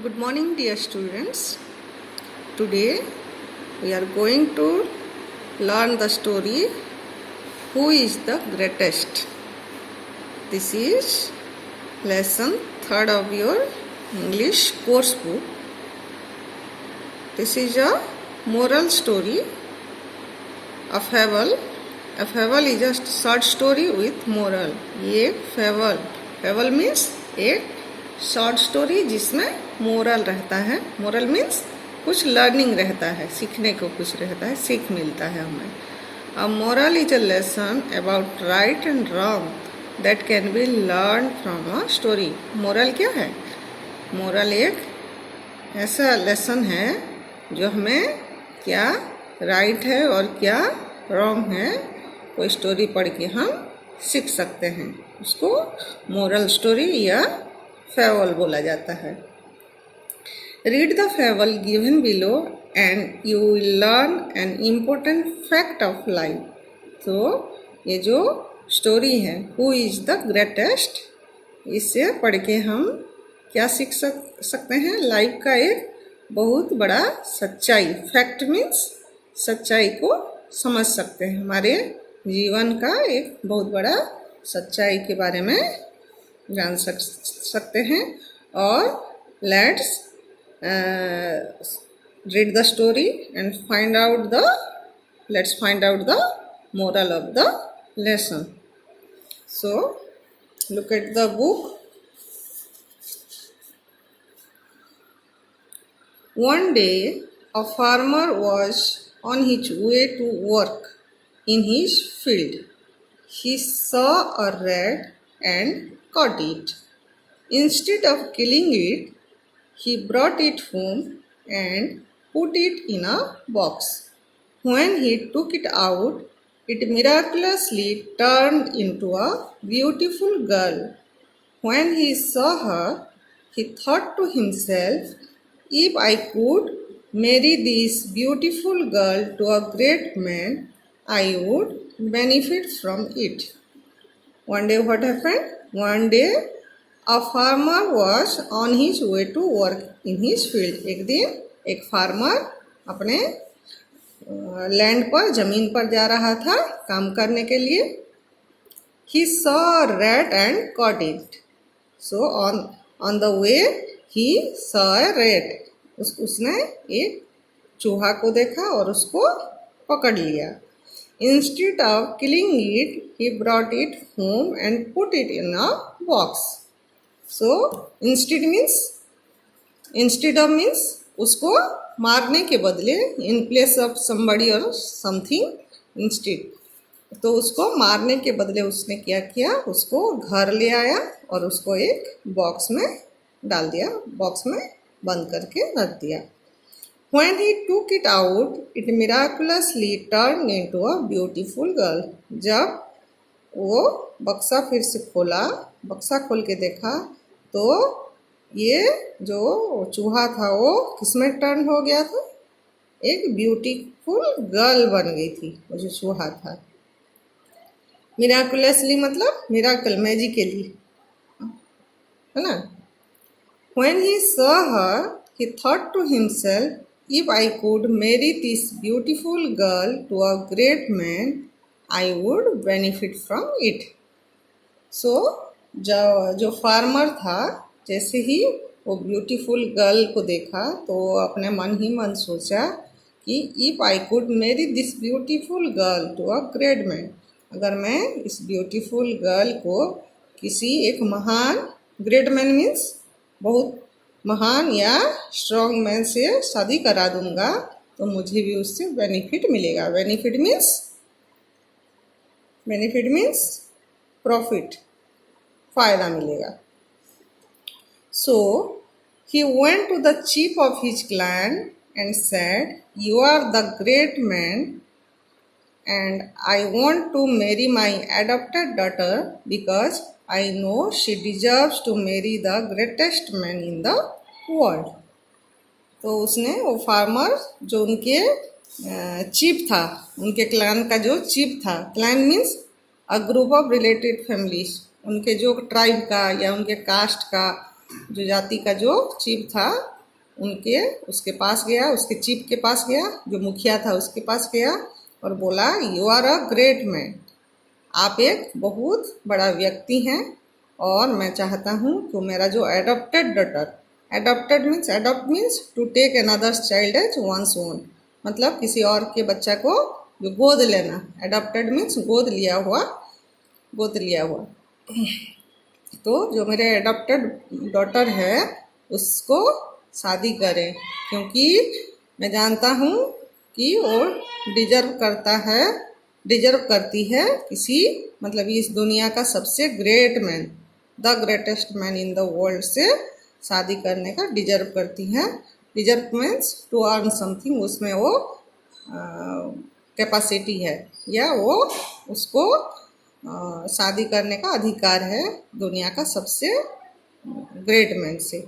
Good morning, dear students. Today we are going to learn the story Who is the Greatest? This is lesson 3rd of your English course book. This is a moral story, a fable. A fable is a short story with moral. ये fable means एक short story जिसमें moral रहता है. Moral means कुछ learning रहता है, सीखने को कुछ रहता है, सीख मिलता है हमें. A moral is a lesson about right and wrong that can be learn from a story. Moral क्या है? मोरल एक ऐसा लेसन है जो हमें क्या राइट है और क्या रॉन्ग है, कोई स्टोरी पढ़ के हम सीख सकते हैं. उसको मोरल स्टोरी या फेबल बोला जाता है. Read the fable given below and you will learn an important fact of life. तो ये जो स्टोरी है हु इज द ग्रेटेस्ट, इससे पढ़ के हम क्या सीख सकते हैं? लाइफ का एक बहुत बड़ा सच्चाई. फैक्ट मीन्स सच्चाई को समझ सकते हैं. हमारे जीवन का एक बहुत बड़ा सच्चाई के बारे में जान सकते हैं. और let's read the story and let's find out the moral of the lesson. So look at the book. One day a farmer was on his way to work in his field. He saw a rat and caught it. Instead of killing it, he brought it home and put it in a box. When he took it out, it miraculously turned into a beautiful girl. When he saw her, he thought to himself, if I could marry this beautiful girl to a great man, I would benefit from it. One day what happened? One day a farmer was on his way to work in his field. एक दिन एक farmer अपने land पर, जमीन पर जा रहा था काम करने के लिए. He saw a rat and caught it. So on the way he saw a rat. उसने एक चूहा को देखा और उसको पकड़ लिया. Instead of killing it, he brought it home and put it in a box. So instead of means उसको मारने के बदले, in place of somebody or something, instead. तो उसको मारने के बदले उसने क्या किया? उसको घर ले आया और उसको एक बॉक्स में डाल दिया, बॉक्स में बंद करके रख दिया. When he took it out, it miraculously turned into a beautiful girl. जब वो बक्सा फिर से खोला, बक्सा खोल के देखा तो ये जो चूहा था वो किसमें टर्न हो गया था? एक ब्यूटीफुल गर्ल बन गई थी वो जो चूहा था. मिराकुलसली मतलब मिराकल, मैजिकली, है ना. When he saw her, he thought to himself, if I could marry this beautiful girl to a great man, I would benefit from it. So जो फार्मर था, जैसे ही वो ब्यूटीफुल गर्ल को देखा तो अपने मन ही मन सोचा कि if I could marry this beautiful girl to a great man, अगर मैं इस ब्यूटीफुल गर्ल को किसी एक महान, ग्रेट मैन मीन्स बहुत महान या स्ट्रॉन्ग मैन से शादी करा दूंगा तो मुझे भी उससे बेनिफिट मिलेगा. बेनिफिट मीन्स प्रॉफिट, फायदा मिलेगा. So he went to the chief of his clan and said, you are the great man and I want to marry my adopted daughter because I know she deserves to marry the greatest man in the world. तो उसने वो farmer जो उनके chief था, उनके clan का जो chief था, clan means a group of related families, उनके जो ट्राइब का या उनके कास्ट का जो जाति का जो चीफ था उसके पास गया, उसके चीफ के पास गया, जो मुखिया था उसके पास गया और बोला, you are a great man, आप एक बहुत बड़ा व्यक्ति हैं और मैं चाहता हूँ कि मेरा जो adopted daughter, adopt means to take another child as one's own, मतलब किसी और के बच्चा को जो गोद लेना, एडॉप्टेड मीन्स गोद लिया हुआ। तो जो मेरे एडॉप्टेड डॉटर है उसको शादी करें, क्योंकि मैं जानता हूँ कि वो डिजर्व करती है किसी, मतलब इस दुनिया का सबसे great man, the greatest man in the world से शादी करने का डिजर्व करती है। Deserve means to earn something, उसमें वो कैपेसिटी है या वो उसको शादी करने का अधिकार है दुनिया का सबसे ग्रेट मैन से।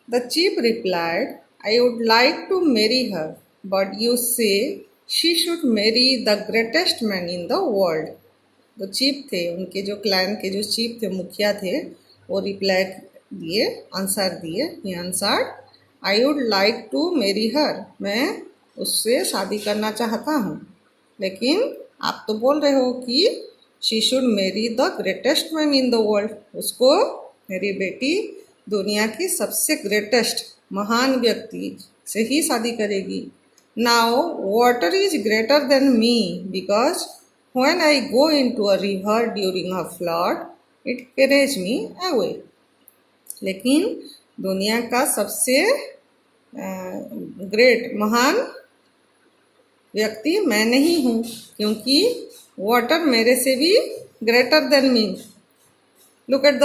The chief replied, I would like to marry her, but you say she should marry the greatest man in the world. जो चीफ थे, उनके जो क्लैन के जो चीफ थे, मुखिया थे, वो रिप्लाई दिए, आंसर दिए, he answered, I would like to marry her, मैं उससे शादी करना चाहता हूँ, लेकिन आप तो बोल रहे हो कि she should marry the greatest man in the world, उसको मेरी बेटी दुनिया की सबसे ग्रेटेस्ट महान व्यक्ति से ही शादी करेगी। Now water is greater than me because when I go into a river during a flood it carriage me away. लेकिन दुनिया का सबसे ग्रेट महान व्यक्ति मैं नहीं हूँ, क्योंकि वाटर मेरे से भी greater than me. Look at the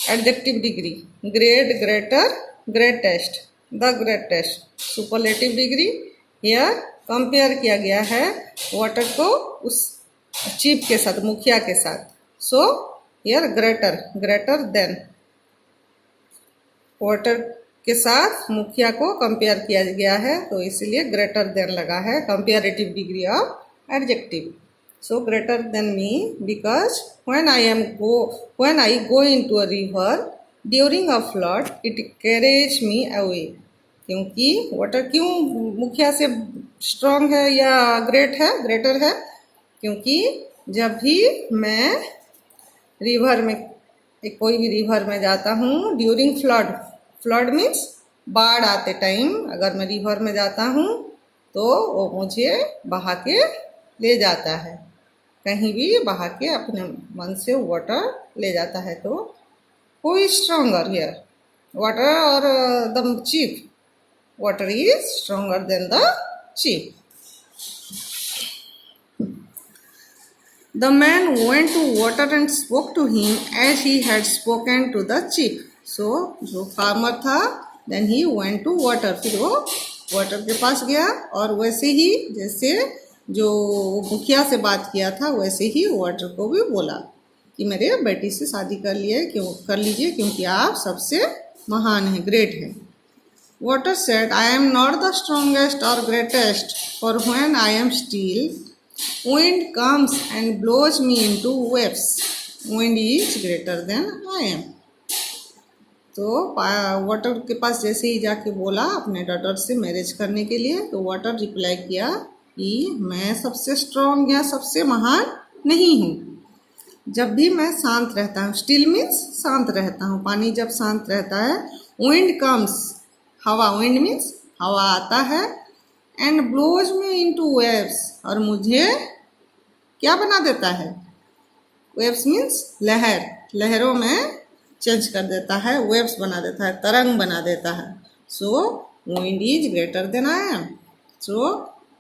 adjective degree, great, greater, greatest, the greatest, superlative degree. यह कंपेयर किया गया है वाटर को उस चीफ के साथ, मुखिया के साथ। So here greater than, water के साथ मुखिया को कंपेयर किया गया है, तो इसलिए ग्रेटर देन लगा है, comparative degree of adjective. So greater than me because when I go into a river during a flood it carries me away। क्योंकि वाटर क्यों मुखिया से स्ट्रॉन्ग है या ग्रेटर है, क्योंकि जब भी मैं रिवर में, कोई भी रिवर में जाता हूँ ड्यूरिंग फ्लड मीन्स बाढ़ आते टाइम, अगर मैं रिवर में जाता हूँ तो वो मुझे बहा के ले जाता है, कहीं भी बहा के अपने मन से वाटर ले जाता है। तो who is stronger here, water और the chief? Water is stronger than the chief. The man went to water and spoke to him as he had spoken to the chief. So जो farmer था then he went to water, फिर वो water के पास गया और वैसे ही जैसे जो मुखिया से बात किया था वैसे ही वाटर को भी बोला कि मेरे बेटी से शादी कर लीजिए क्योंकि आप सबसे महान हैं, ग्रेट हैं। Water said, I am not the strongest और greatest, for when I am still wind comes and blows me into waves, wind is greater than I am। तो वाटर के पास जैसे ही जाके बोला अपने डॉटर से मैरिज करने के लिए, तो वाटर रिप्लाई किया कि मैं सबसे स्ट्रॉन्ग या सबसे महान नहीं हूँ, जब भी मैं शांत रहता हूँ, स्टिल मीन्स शांत रहता हूँ, पानी जब शांत रहता है, विंड कम्स, हवा, विंड मीन्स हवा आता है, and blows me into waves, और मुझे क्या बना देता है, वेव्स मीन्स लहर, लहरों में चेंज कर देता है, वेव्स बना देता है, तरंग बना देता है। So wind is greater than I am. So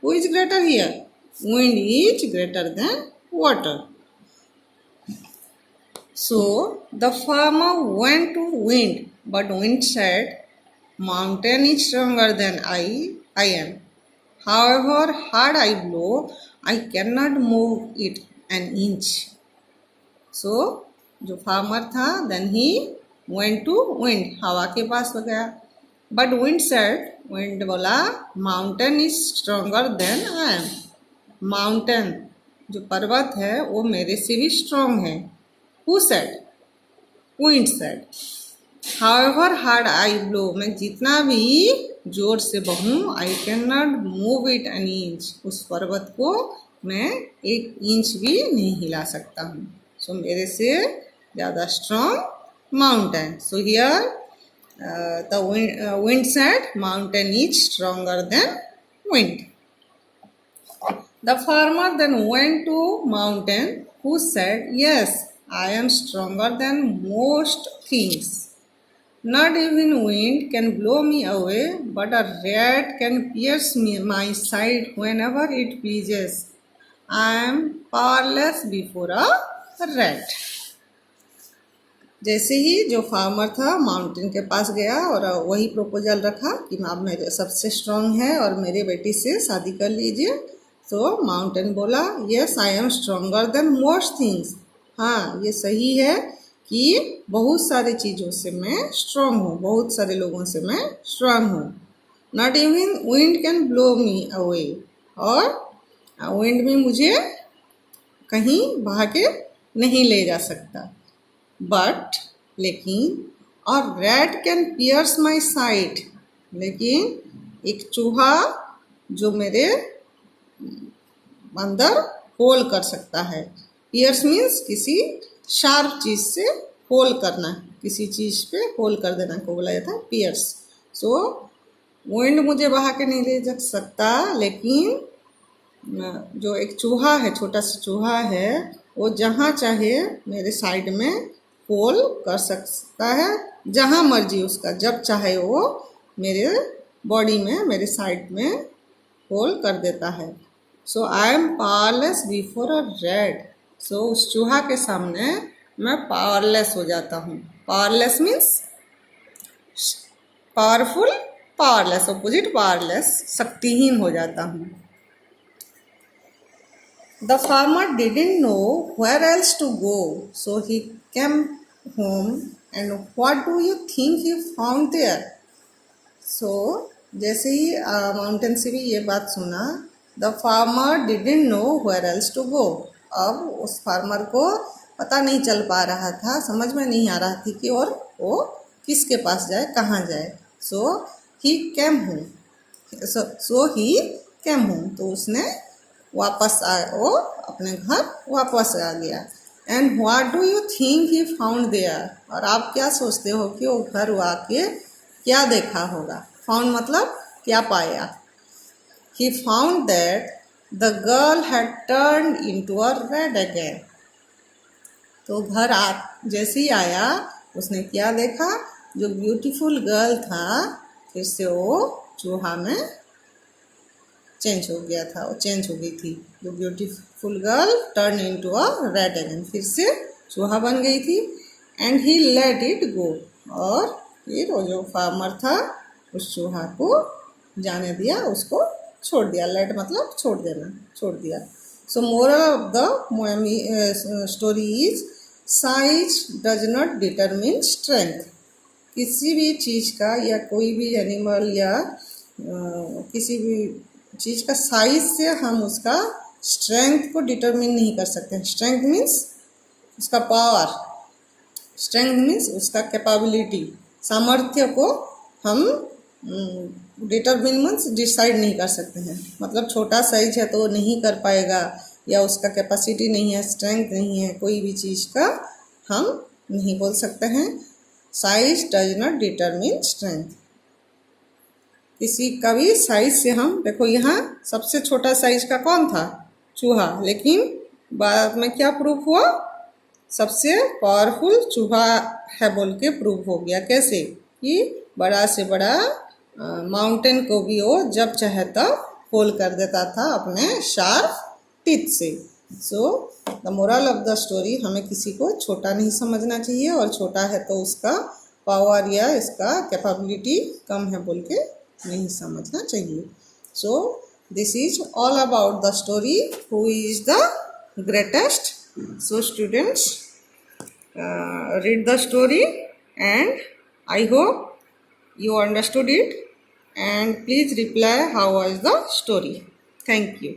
who is greater here? Wind is greater than water. So the farmer went to wind, but wind said, mountain is stronger than I am. However hard I blow, I cannot move it an inch। So जो farmer था then he went to wind, हवा के पास गया, but wind said, wind बोला, mountain is stronger than I am। mountain जो पर्वत है वो मेरे से भी स्ट्रॉन्ग है। Who said? wind said. However hard I blow, मैं जितना भी जोर से बहूं, I cannot move it an inch. उस पर्वत को मैं 1 इंच भी नहीं हिला सकता हूँ. सो मेरे से ज़्यादा strong mountain. So here the wind said mountain is stronger than wind. The farmer then went to mountain, who said, yes, I am stronger than most things. Not even wind can blow me away, but a rat can pierce my side whenever it pleases. I am powerless before a rat. जैसे ही जो farmer था mountain के पास गया और वही proposal रखा कि आप मेरे सबसे स्ट्रांग है और मेरे बेटी से शादी कर लीजिए. तो माउंटेन बोला, yes I am stronger than most things. हाँ, ये सही है कि बहुत सारी चीज़ों से मैं स्ट्रांग हूँ, बहुत सारे लोगों से मैं स्ट्रांग हूँ. Not even wind can blow me away, और विंड में मुझे कहीं बहा के नहीं ले जा सकता. बट लेकिन, और rat can pierce my side, लेकिन एक चूहा जो मेरे अंदर होल कर सकता है. पियर्स मीन्स किसी शार्प चीज़ से होल करना, किसी चीज़ पे होल कर देना को बोला जाता है पियर्स. सो विंड मुझे बहा के नहीं ले जा सकता, लेकिन जो एक चूहा है, छोटा सा चूहा है, वो जहाँ चाहे मेरे साइड में होल कर सकता है, जहाँ मर्जी उसका, जब चाहे वो मेरे बॉडी में, मेरे साइड में होल कर देता है. So I am powerless before a rat. So उस चूहा के सामने मैं पावरलेस हो जाता हूँ. Powerless means powerful, powerless opposite powerless, शक्तिहीन हो जाता हूँ. The farmer didn't know where else to go, so he came home, and what do you think he found there? So जैसे ही माउंटेन से भी ये बात सुना, the farmer didn't know where else to go. अब उस फार्मर को पता नहीं चल पा रहा था, समझ में नहीं आ रहा थी कि और वो किसके पास जाए, कहाँ जाए. So he came home. तो उसने वापस वो अपने घर वापस आ गया. And what do you think he found there, और आप क्या सोचते हो कि वो घर आके क्या देखा होगा. फाउंड मतलब क्या पाया. He found that the girl had turned into a red again. तो घर जैसे ही आया, उसने क्या देखा, जो ब्यूटीफुल गर्ल था फिर से वो चूहा में चेंज हो गया था, वो चेंज हो गई थी. जो beautiful girl turn into a rat again, फिर से चूहा बन गई थी. And he let it go, और फिर वो जो फार्मर था उस चूहा को जाने दिया, उसको छोड़ दिया. लेट मतलब छोड़ देना, छोड़ दिया. सो moral of the story is, size does not determine strength. किसी भी चीज़ का या कोई भी एनिमल या किसी भी चीज़ का साइज से हम उसका स्ट्रेंथ को डिटरमिन नहीं कर सकते. स्ट्रेंथ मीन्स उसका पावर, स्ट्रेंथ मीन्स उसका कैपेबिलिटी, सामर्थ्य को हम डिटरमिन मीन्स डिसाइड नहीं कर सकते हैं. मतलब छोटा साइज है तो वो नहीं कर पाएगा, या उसका कैपेसिटी नहीं है, स्ट्रेंथ नहीं है, कोई भी चीज़ का हम नहीं बोल सकते हैं. Size does not determine strength. किसी का भी साइज से हम, देखो यहाँ सबसे छोटा साइज का कौन था, चूहा, लेकिन बाद में क्या प्रूफ हुआ, सबसे पावरफुल चूहा है बोल के प्रूफ हो गया. कैसे कि बड़ा से बड़ा माउंटेन को भी वो जब चाहे तब होल कर देता था अपने शार्प टीथ से. So the moral of the story, हमें किसी को छोटा नहीं समझना चाहिए, और छोटा है तो उसका पावर या इसका कैपेबिलिटी कम है बोल के नहीं समझना चाहिए. So this is all about the story, who is the greatest. So students, read the story, and I hope you understood it, and please reply how was the story. Thank you.